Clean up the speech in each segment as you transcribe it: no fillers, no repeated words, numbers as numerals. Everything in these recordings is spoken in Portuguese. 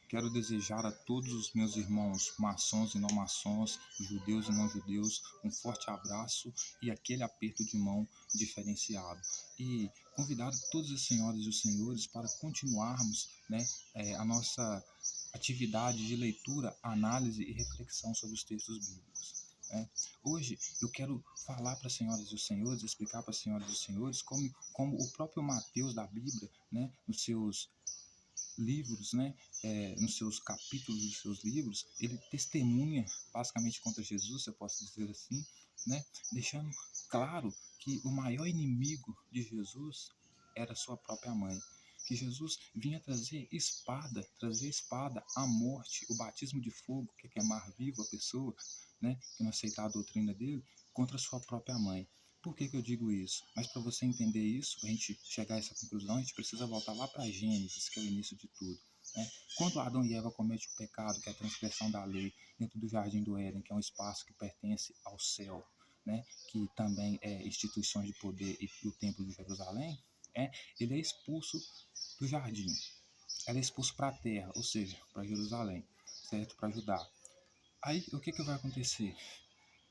Quero desejar a todos os meus irmãos, maçons e não maçons, judeus e não judeus, um forte abraço e aquele aperto de mão diferenciado. E convidar todas as senhoras e os senhores para continuarmos, né, a nossa atividade de leitura, análise e reflexão sobre os textos bíblicos. Né? Hoje eu quero falar para as senhoras e os senhores, explicar para as senhoras e os senhores como o próprio Mateus da Bíblia, né, nos seus livros, né, nos seus capítulos dos seus livros, ele testemunha basicamente contra Jesus, se eu posso dizer assim, né, deixando claro que o maior inimigo de Jesus era sua própria mãe. Que Jesus vinha trazer espada, a morte, o batismo de fogo, que é queimar vivo a pessoa, né, que não aceitar a doutrina dele, contra sua própria mãe. Por que eu digo isso? Mas para você entender isso, para a gente chegar a essa conclusão, a gente precisa voltar lá para Gênesis, que é o início de tudo. Né? Quando Adão e Eva cometem o pecado, que é a transgressão da lei, dentro do Jardim do Éden, que é um espaço que pertence ao céu, né? Que também é instituições de poder e o Templo de Jerusalém, ele é expulso do jardim. Ela é expulso para a terra, ou seja, para Jerusalém, certo? Para Judá. Aí, o que vai acontecer?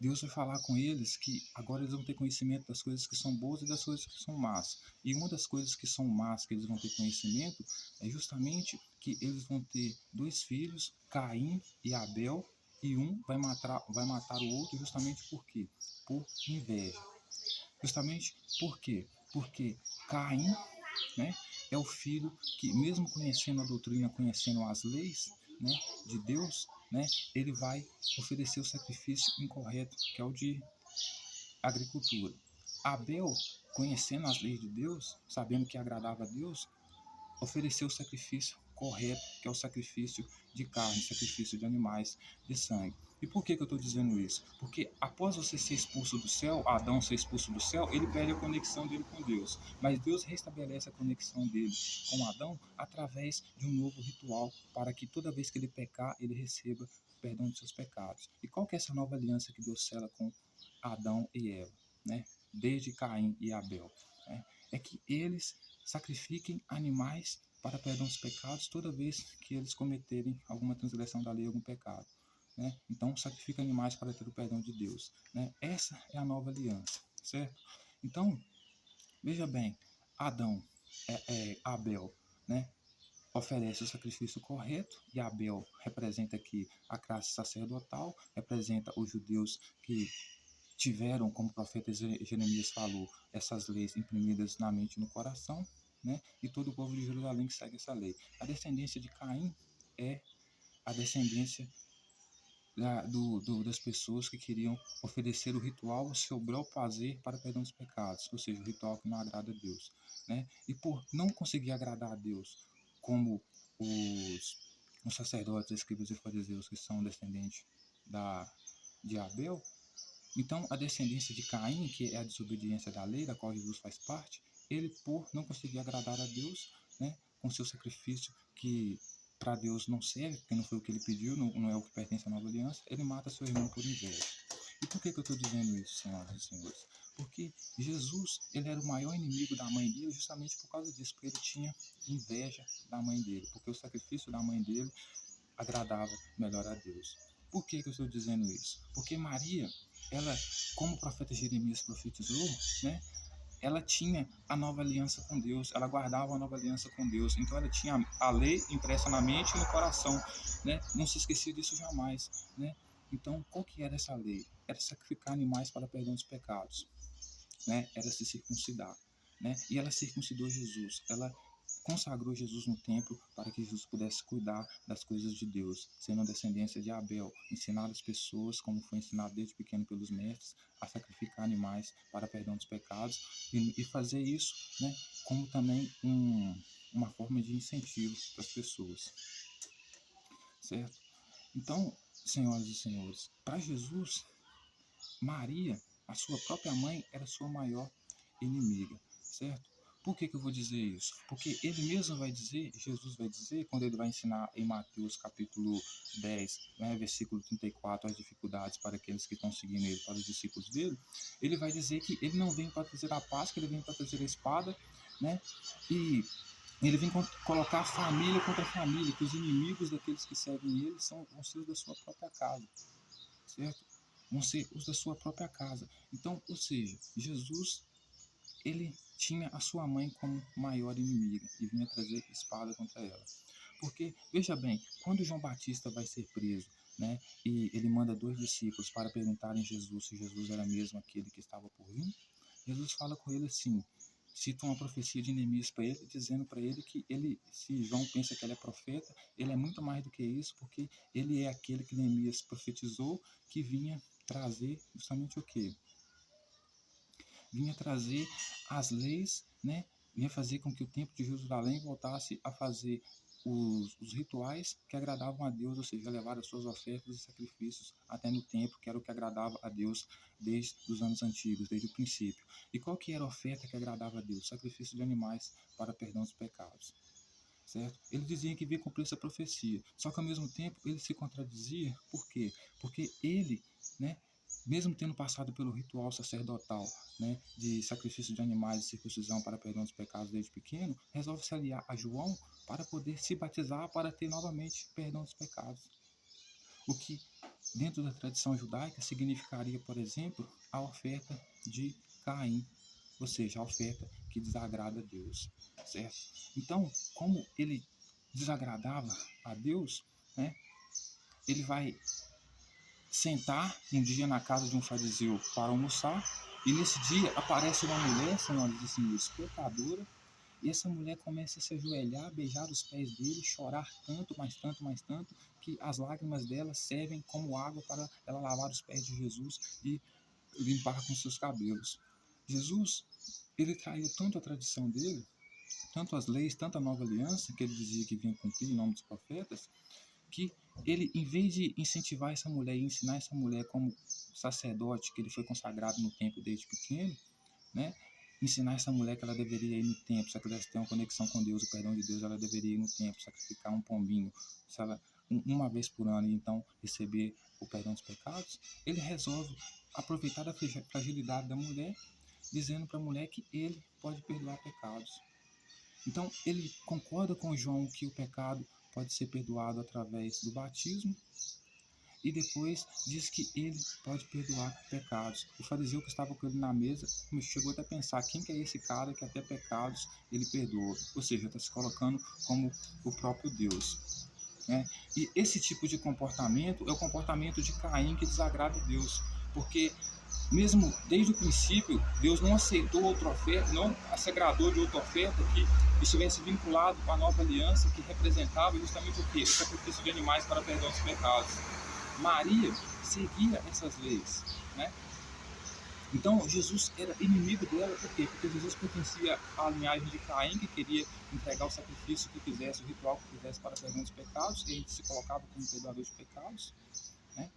Deus vai falar com eles que agora eles vão ter conhecimento das coisas que são boas e das coisas que são más. E uma das coisas que são más que eles vão ter conhecimento é justamente que eles vão ter dois filhos, Caim e Abel, e um vai matar o outro justamente por quê? Por inveja. Justamente por quê? Porque Caim, né, é o filho que, mesmo conhecendo a doutrina, conhecendo as leis, né, de Deus, né, ele vai oferecer o sacrifício incorreto, que é o de agricultura. Abel, conhecendo as leis de Deus, sabendo que agradava a Deus, ofereceu o sacrifício correto, que é o sacrifício de carne, sacrifício de animais, de sangue. E por que eu estou dizendo isso? Porque após você ser expulso do céu, Adão ser expulso do céu, ele perde a conexão dele com Deus. Mas Deus restabelece a conexão dele com Adão através de um novo ritual, para que toda vez que ele pecar, ele receba perdão de seus pecados. E qual que é essa nova aliança que Deus sela com Adão e Eva, né? Desde Caim e Abel? Né? É que eles sacrifiquem animais para perdão dos pecados toda vez que eles cometerem alguma transgressão da lei, algum pecado. Né? Então, sacrifica animais para ter o perdão de Deus. Né? Essa é a nova aliança, certo? Então, veja bem, Adão, Abel, né, oferece o sacrifício correto, e Abel representa aqui a classe sacerdotal, representa os judeus que tiveram, como o profeta Jeremias falou, essas leis imprimidas na mente e no coração, né? E todo o povo de Jerusalém que segue essa lei. A descendência de Caim é a descendência das pessoas que queriam oferecer o ritual ao seu bel prazer para perdão dos pecados, ou seja, o ritual que não agrada a Deus. Né? E por não conseguir agradar a Deus, como os, os sacerdotes, escribas e fariseus, que são descendentes de Abel, então, a descendência de Caim, que é a desobediência da lei, da qual Jesus faz parte, ele, por não conseguir agradar a Deus, né, com seu sacrifício que para Deus não serve, porque não foi o que ele pediu, não é o que pertence à nova aliança, ele mata seu irmão por inveja. E por que eu estou dizendo isso, senhoras e senhores? Porque Jesus, ele era o maior inimigo da mãe dele justamente por causa disso, porque ele tinha inveja da mãe dele, porque o sacrifício da mãe dele agradava melhor a Deus. Por que eu estou dizendo isso? Porque Maria, ela, como o profeta Jeremias profetizou, né, ela tinha a nova aliança com Deus, ela guardava a nova aliança com Deus, então ela tinha a lei impressa na mente e no coração, né, não se esquecia disso jamais, né. Então, qual que era essa lei? Era sacrificar animais para perdão dos pecados, né, era se circuncidar, né, e ela circuncidou Jesus, ela consagrou Jesus no templo para que Jesus pudesse cuidar das coisas de Deus, sendo a descendência de Abel, ensinar as pessoas, como foi ensinado desde pequeno pelos mestres, a sacrificar animais para perdão dos pecados e fazer isso, né, como também uma forma de incentivo para as pessoas, certo? Então, senhoras e senhores, para Jesus, Maria, a sua própria mãe, era sua maior inimiga, certo? Por que eu vou dizer isso? Porque ele mesmo vai dizer, Jesus vai dizer, quando ele vai ensinar em Mateus capítulo 10, né, versículo 34, as dificuldades para aqueles que estão seguindo ele, para os discípulos dele, ele vai dizer que ele não vem para trazer a paz, que ele vem para trazer a espada, né? E ele vem colocar família contra família, que os inimigos daqueles que seguem ele vão ser os da sua própria casa, certo? Vão ser os da sua própria casa. Então, ou seja, Jesus, ele tinha a sua mãe como maior inimiga e vinha trazer espada contra ela. Porque, veja bem, quando João Batista vai ser preso, né, e ele manda 2 discípulos para perguntarem a Jesus se Jesus era mesmo aquele que estava por vir, Jesus fala com ele assim, cita uma profecia de Neemias para ele, dizendo para ele que se João pensa que ele é profeta, ele é muito mais do que isso, porque ele é aquele que Neemias profetizou, que vinha trazer justamente o quê? Vinha trazer as leis, né? Vinha fazer com que o templo de Jerusalém voltasse a fazer os rituais que agradavam a Deus, ou seja, levar as suas ofertas e sacrifícios até no templo, que era o que agradava a Deus desde os anos antigos, desde o princípio. E qual que era a oferta que agradava a Deus? Sacrifício de animais para perdão dos pecados. Certo? Ele dizia que vinha cumprir essa profecia, só que ao mesmo tempo ele se contradizia, por quê? Porque ele, né, mesmo tendo passado pelo ritual sacerdotal, né, de sacrifício de animais e circuncisão para perdão dos pecados desde pequeno, resolve se aliar a João para poder se batizar para ter novamente perdão dos pecados. O que, dentro da tradição judaica, significaria, por exemplo, a oferta de Caim, ou seja, a oferta que desagrada a Deus, certo? Então, como ele desagradava a Deus, né, ele vai sentar um dia na casa de um fariseu para almoçar, e nesse dia aparece uma mulher, senhoras e senhores, pecadora, e essa mulher começa a se ajoelhar, beijar os pés dele, chorar tanto, mais tanto, mais tanto, que as lágrimas dela servem como água para ela lavar os pés de Jesus e limpar com seus cabelos. Jesus, ele traiu tanto a tradição dele, tanto as leis, tanto a nova aliança, que ele dizia que vinha cumprir em nome dos profetas, que ele, em vez de incentivar essa mulher e ensinar essa mulher como sacerdote, que ele foi consagrado no templo desde pequeno, né? Ensinar essa mulher que ela deveria ir no templo, se ela quisesse ter uma conexão com Deus, o perdão de Deus, ela deveria ir no templo, sacrificar um pombinho, se ela, uma vez por ano, e então receber o perdão dos pecados. Ele resolve aproveitar da fragilidade da mulher, dizendo para a mulher que ele pode perdoar pecados. Então, ele concorda com João que o pecado pode ser perdoado através do batismo, e depois diz que ele pode perdoar pecados. O fariseu que estava com ele na mesa chegou até a pensar, quem que é esse cara que até pecados ele perdoa? Ou seja, está se colocando como o próprio Deus, né? E esse tipo de comportamento é o comportamento de Caim, que desagrada a Deus, porque mesmo desde o princípio, Deus não aceitou outra oferta, não se agradou de outra oferta que estivesse vinculado com a nova aliança, que representava justamente o quê? O sacrifício de animais para perdão dos pecados. Maria seguia essas leis, né? Então Jesus era inimigo dela, por quê? Porque Jesus pertencia à linhagem de Caim, que queria entregar o sacrifício que quisesse, o ritual que quisesse para perdão dos pecados, e ele se colocava como perdoador de pecados, né?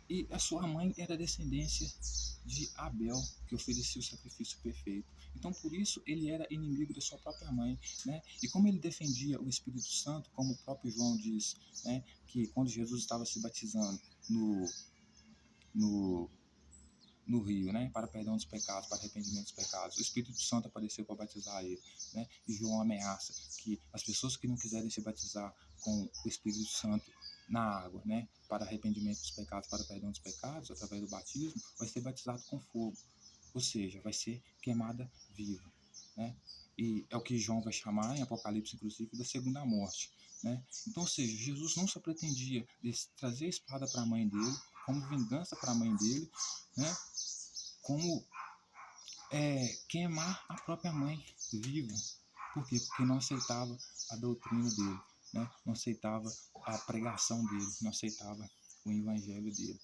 E a sua mãe era descendência de Abel, que oferecia o sacrifício perfeito. Então, por isso, ele era inimigo da sua própria mãe, né? E como ele defendia o Espírito Santo, como o próprio João diz, né, que quando Jesus estava se batizando no, no rio, né, para perdão dos pecados, para arrependimento dos pecados, o Espírito Santo apareceu para batizar ele, né? E João ameaça que as pessoas que não quiserem se batizar com o Espírito Santo na água, né, para arrependimento dos pecados, para perdão dos pecados, através do batismo, vai ser batizado com fogo, ou seja, vai ser queimada viva, né? E é o que João vai chamar em Apocalipse, inclusive, da segunda morte, né? Então, ou seja, Jesus não só pretendia trazer a espada para a mãe dele, como vingança para a mãe dele, né? Como queimar a própria mãe viva. Por quê? Porque não aceitava a doutrina dele, né? Não aceitava a pregação dele, não aceitava o evangelho dele,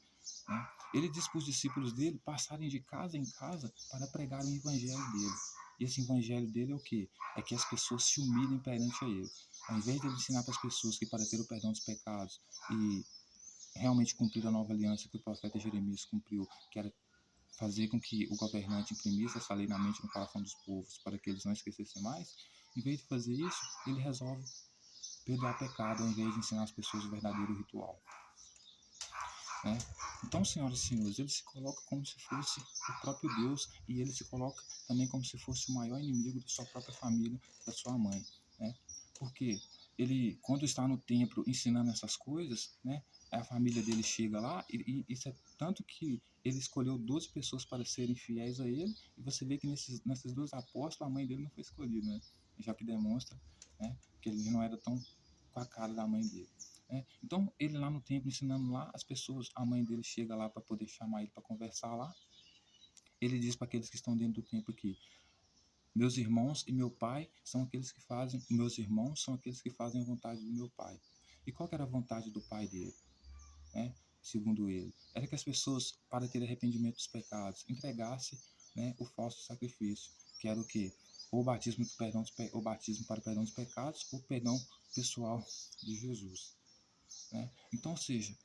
né? Ele disse para os discípulos dele passarem de casa em casa para pregar o evangelho dele. E esse evangelho dele é o quê? É que as pessoas se humilhem perante a ele. Ao invés de ele ensinar para as pessoas que para ter o perdão dos pecados e realmente cumprir a nova aliança que o profeta Jeremias cumpriu, que era fazer com que o governante imprimisse essa lei na mente e no coração dos povos para que eles não esquecessem mais, em vez de fazer isso, ele resolve perdoar pecado ao invés de ensinar as pessoas o verdadeiro ritual, né? Então, senhoras e senhores, ele se coloca como se fosse o próprio Deus, e ele se coloca também como se fosse o maior inimigo da sua própria família, da sua mãe. Porque ele, quando está no templo ensinando essas coisas, né, a família dele chega lá, e isso é tanto que ele escolheu 12 pessoas para serem fiéis a ele, e você vê que nesses 12 apóstolos, a mãe dele não foi escolhida, né? Já que demonstra, né, que ele não era tão com a cara da mãe dele. Né? Então, ele lá no templo ensinando lá, as pessoas, a mãe dele chega lá para poder chamar ele para conversar lá. Ele diz para aqueles que estão dentro do templo que meus irmãos e meu pai são aqueles que fazem, meus irmãos são aqueles que fazem a vontade do meu pai. E qual que era a vontade do pai dele? Né? Segundo ele, era que as pessoas, para ter arrependimento dos pecados, entregassem, né, o falso sacrifício, que era o quê? O batismo, o batismo para o perdão dos pecados, ou o perdão pessoal de Jesus. Né? Então, ou seja,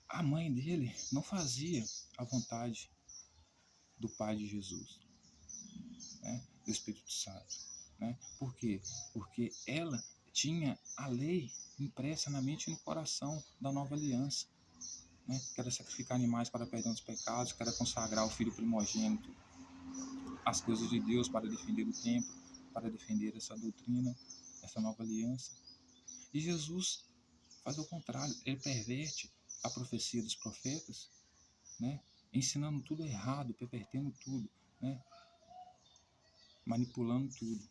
a mãe dele não fazia a vontade do Pai de Jesus, né? Do Espírito Santo. Né? Por quê? Porque ela tinha a lei impressa na mente e no coração da nova aliança. Né? Que era sacrificar animais para perdão dos pecados, que era consagrar o filho primogênito às coisas de Deus para defender o templo, para defender essa doutrina, essa nova aliança. E Jesus faz o contrário, ele perverte a profecia dos profetas, né? Ensinando tudo errado, pervertendo tudo, né? Manipulando tudo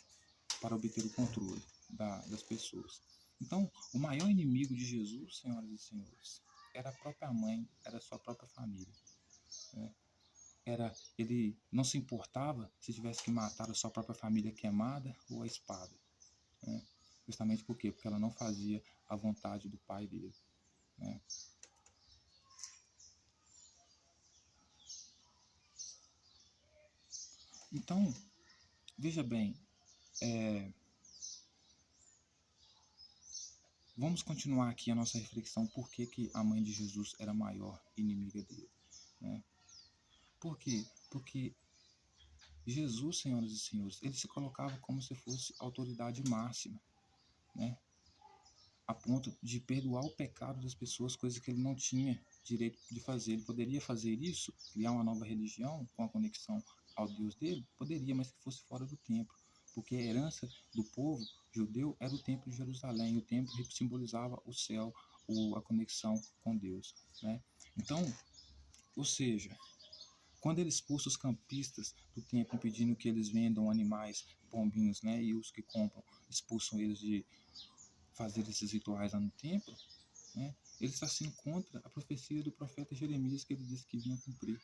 para obter o controle das pessoas. Então, o maior inimigo de Jesus, senhoras e senhores, era a própria mãe, era a sua própria família. Né? Ele não se importava se tivesse que matar a sua própria família queimada ou a espada. Né? Justamente por quê? Porque ela não fazia a vontade do pai dele. Né? Então, veja bem, vamos continuar aqui a nossa reflexão por que a mãe de Jesus era a maior inimiga dele. Né? Por quê? Porque Jesus, senhoras e senhores, ele se colocava como se fosse autoridade máxima, né? A ponto de perdoar o pecado das pessoas, coisa que ele não tinha direito de fazer. Ele poderia fazer isso, criar uma nova religião com a conexão ao Deus dele? Poderia, mas que fosse fora do templo, porque a herança do povo judeu era o templo de Jerusalém, e o templo simbolizava o céu, a conexão com Deus. Né? Então, ou seja, quando ele expulsa os campistas do templo, pedindo que eles vendam animais, pombinhos, né, e os que compram expulsam eles de fazer esses rituais lá no templo, né, ele está sendo contra a profecia do profeta Jeremias, que ele disse que vinha cumprir,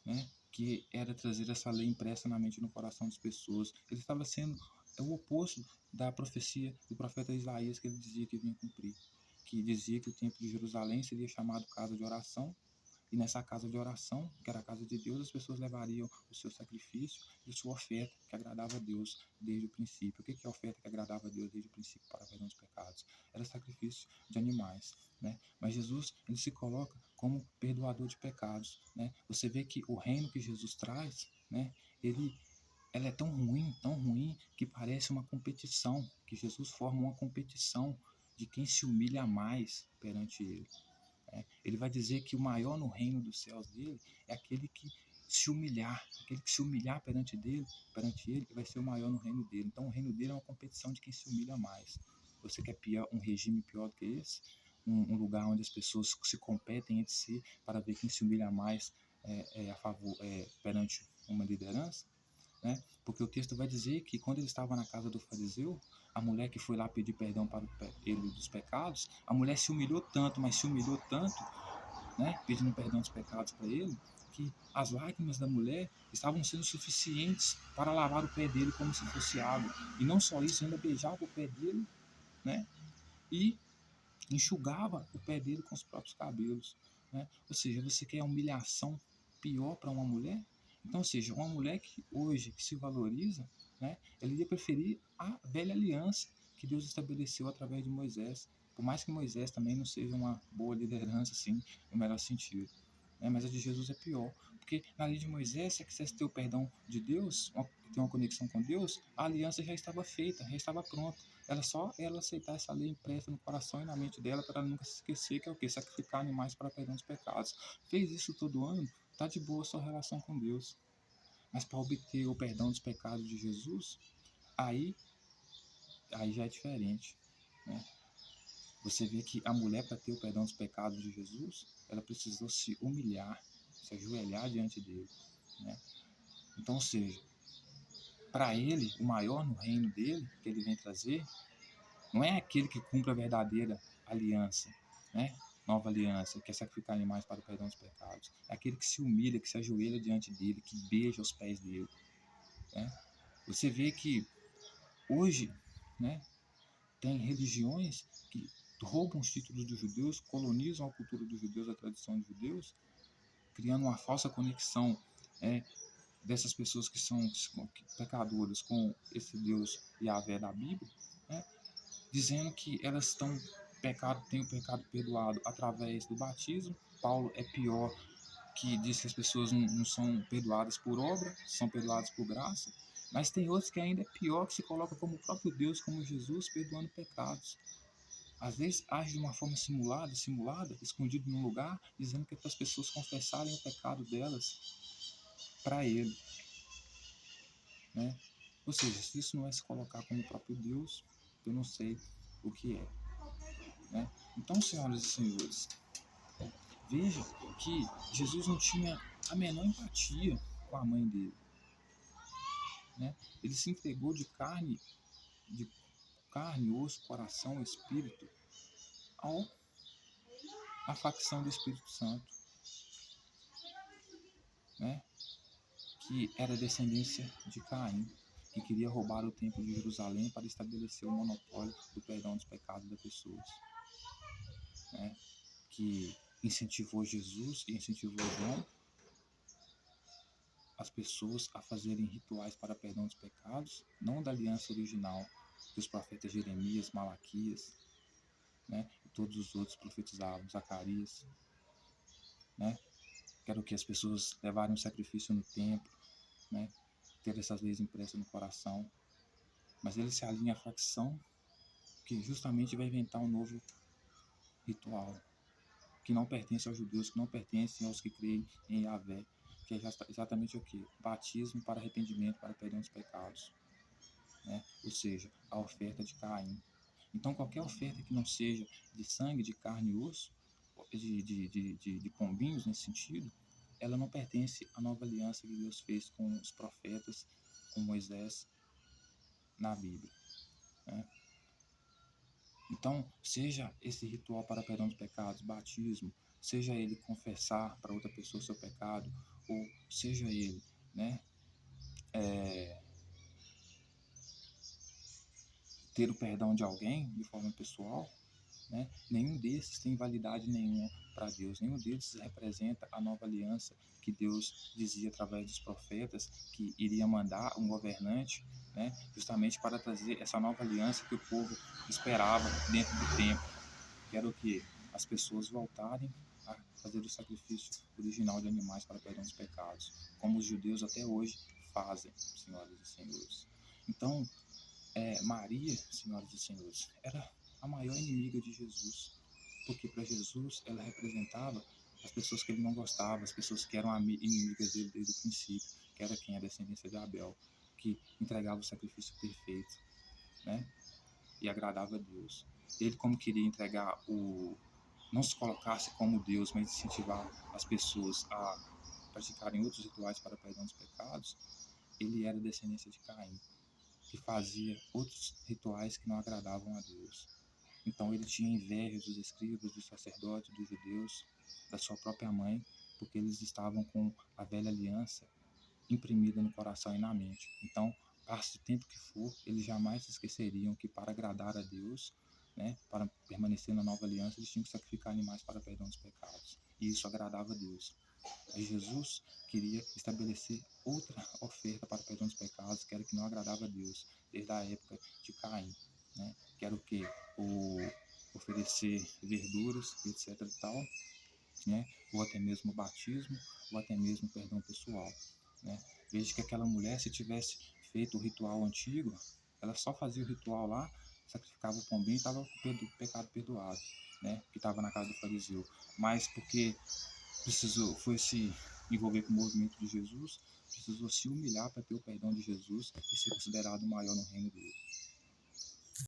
né, que era trazer essa lei impressa na mente e no coração das pessoas. Ele estava sendo o oposto da profecia do profeta Isaías, que ele dizia que vinha cumprir, que dizia que o templo de Jerusalém seria chamado casa de oração, e nessa casa de oração, que era a casa de Deus, as pessoas levariam o seu sacrifício e a sua oferta, que agradava a Deus desde o princípio. O que é a oferta que agradava a Deus desde o princípio para perdão dos pecados? Era sacrifício de animais. Né? Mas Jesus, ele se coloca como perdoador de pecados. Né? Você vê que o reino que Jesus traz, né, ela é tão ruim, que parece uma competição, que Jesus forma uma competição de quem se humilha mais perante ele. Ele vai dizer que o maior no reino dos céus dele é aquele que se humilhar perante ele, vai ser o maior no reino dele. Então o reino dele é uma competição de quem se humilha mais. Você quer um regime pior do que esse? Um lugar onde as pessoas se competem entre si para ver quem se humilha mais a favor, perante uma liderança? Né? Porque o texto vai dizer que quando ele estava na casa do fariseu, a mulher que foi lá pedir perdão para ele dos pecados, a mulher se humilhou tanto, mas se humilhou tanto, né, pedindo perdão dos pecados para ele, que as lágrimas da mulher estavam sendo suficientes para lavar o pé dele como se fosse água. E não só isso, ainda beijava o pé dele, né, e enxugava o pé dele com os próprios cabelos. Né? Ou seja, você quer a humilhação pior para uma mulher? Então, ou seja, uma mulher que hoje se valoriza, né, ela ia preferir a velha aliança que Deus estabeleceu através de Moisés. Por mais que Moisés também não seja uma boa liderança, assim, no melhor sentido. Né? Mas a de Jesus é pior. Porque na lei de Moisés, se quisesse ter o perdão de Deus, ter uma conexão com Deus, a aliança já estava feita, já estava pronta. Era só ela aceitar essa lei impressa no coração e na mente dela para ela nunca se esquecer que é o quê? Sacrificar animais para perdão dos pecados. Fez isso todo ano, tá de boa a sua relação com Deus. Mas para obter o perdão dos pecados de Jesus, aí aí já é diferente, né? Você vê que a mulher, para ter o perdão dos pecados de Jesus, ela precisou se humilhar, se ajoelhar diante dele, né? Então, ou seja, para ele, o maior no reino dele, que ele vem trazer, não é aquele que cumpre a verdadeira aliança, né? Nova aliança, que é sacrificar animais para o perdão dos pecados. É aquele que se humilha, que se ajoelha diante dele, que beija os pés dele, né? Você vê que hoje, né, tem religiões que roubam os títulos dos judeus, colonizam a cultura dos judeus, a tradição dos judeus, criando uma falsa conexão, é, dessas pessoas que são pecadoras com esse Deus Yahvé da Bíblia, né, dizendo que elas têm o pecado perdoado através do batismo. Paulo é pior, que diz que as pessoas não são perdoadas por obra, são perdoadas por graça. Mas tem outros que ainda é pior, que se coloca como o próprio Deus, como Jesus, perdoando pecados. Às vezes age de uma forma simulada, escondido num lugar, dizendo que é para as pessoas confessarem o pecado delas para ele, né? Ou seja, se isso não é se colocar como o próprio Deus, eu não sei o que é, né? Então, senhoras e senhores, veja que Jesus não tinha a menor empatia com a mãe dele, né? Ele se entregou de carne, osso, coração, espírito, à facção do Espírito Santo, né? Que era descendência de Caim, que queria roubar o templo de Jerusalém para estabelecer o monopólio do perdão dos pecados das pessoas, né? Que incentivou Jesus e incentivou João, as pessoas a fazerem rituais para perdão dos pecados, não da aliança original dos profetas Jeremias, Malaquias, né? E todos os outros profetizavam, Zacarias, né? Que era o que as pessoas levarem um sacrifício no templo, né? Ter essas leis impressas no coração. Mas ele se alinha à facção que justamente vai inventar um novo ritual, que não pertence aos judeus, que não pertence aos que creem em Yahvé, que é exatamente o que? Batismo para arrependimento, para perdão dos pecados, né? Ou seja, a oferta de Caim. Então, qualquer oferta que não seja de sangue, de carne e osso, de pombinhos nesse sentido, ela não pertence à nova aliança que Deus fez com os profetas, com Moisés na Bíblia, né? Então, seja esse ritual para perdão dos pecados, batismo, seja ele confessar para outra pessoa o seu pecado, ou seja ele, né, ter o perdão de alguém de forma pessoal, né, nenhum desses tem validade nenhuma para Deus, nenhum desses representa a nova aliança que Deus dizia através dos profetas que iria mandar um governante, né, justamente para trazer essa nova aliança que o povo esperava dentro do templo, que era o que? As pessoas voltarem a fazer o sacrifício original de animais para perdão dos pecados, como os judeus até hoje fazem, senhoras e senhores. Então, Maria, senhoras e senhores, era a maior inimiga de Jesus, porque para Jesus ela representava as pessoas que ele não gostava, as pessoas que eram inimigas dele desde o princípio, que era quem? A descendência de Abel, que entregava o sacrifício perfeito, né? E agradava a Deus. Ele, como queria entregar não se colocasse como Deus, mas incentivar as pessoas a praticarem outros rituais para perdão dos pecados, ele era descendência de Caim, que fazia outros rituais que não agradavam a Deus. Então ele tinha inveja dos escribas, dos sacerdotes, dos judeus, da sua própria mãe, porque eles estavam com a velha aliança imprimida no coração e na mente. Então, passe o tempo que for, eles jamais se esqueceriam que para agradar a Deus, né, para permanecer na nova aliança, eles tinham que sacrificar animais para perdão dos pecados. E isso agradava a Deus. Aí Jesus queria estabelecer outra oferta para perdão dos pecados, que era que não agradava a Deus, desde a época de Caim, né? Que era o que? Oferecer verduras, etc e tal, né? Ou até mesmo o batismo, ou até mesmo perdão pessoal, né? Veja que aquela mulher, se tivesse feito o ritual antigo, ela só fazia o ritual lá, sacrificava o pombinho e estava com o pecado perdoado, né? Que estava na casa do fariseu. Mas porque foi se envolver com o movimento de Jesus, precisou se humilhar para ter o perdão de Jesus e ser considerado o maior no reino dele.